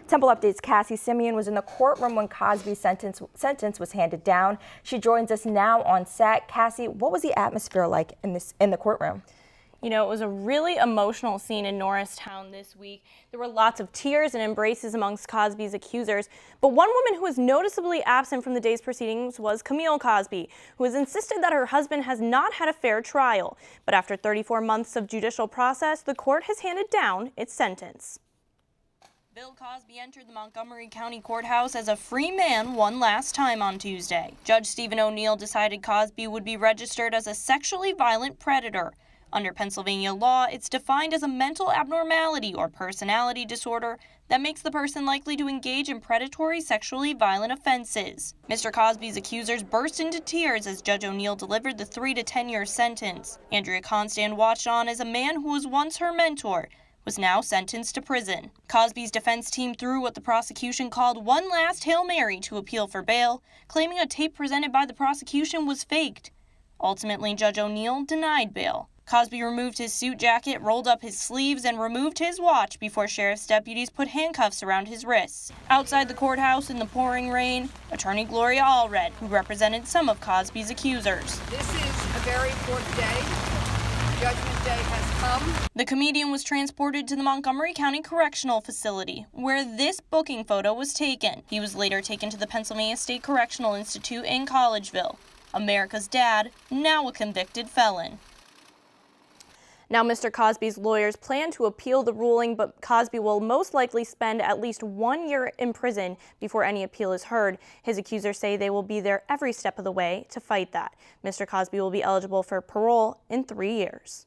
Temple Update's Cassie Semyon was in the courtroom when Cosby's sentence was handed down. She joins us now on set. Cassie, what was the atmosphere like in the courtroom? You know, it was a really emotional scene in Norristown this week. There were lots of tears and embraces amongst Cosby's accusers. But one woman who was noticeably absent from the day's proceedings was Camille Cosby, who has insisted that her husband has not had a fair trial. But after 34 months of judicial process, the court has handed down its sentence. Bill Cosby entered the Montgomery County Courthouse as a free man one last time on Tuesday. Judge Stephen O'Neill decided Cosby would be registered as a sexually violent predator. Under Pennsylvania law, it's defined as a mental abnormality or personality disorder that makes the person likely to engage in predatory sexually violent offenses. Mr. Cosby's accusers burst into tears as Judge O'Neill delivered the 3 to 10-year sentence. Andrea Constand watched on as a man who was once her mentor was now sentenced to prison. Cosby's defense team threw what the prosecution called one last Hail Mary to appeal for bail, claiming a tape presented by the prosecution was faked. Ultimately, Judge O'Neill denied bail. Cosby removed his suit jacket, rolled up his sleeves, and removed his watch before sheriff's deputies put handcuffs around his wrists. Outside the courthouse in the pouring rain, attorney Gloria Allred, who represented some of Cosby's accusers. This is a very important day. Judgment Day has come. The comedian was transported to the Montgomery County Correctional Facility, where this booking photo was taken. He was later taken to the Pennsylvania State Correctional Institute in Collegeville. America's dad, now a convicted felon. Now, Mr. Cosby's lawyers plan to appeal the ruling, but Cosby will most likely spend at least 1 year in prison before any appeal is heard. His accusers say they will be there every step of the way to fight that. Mr. Cosby will be eligible for parole in 3 years.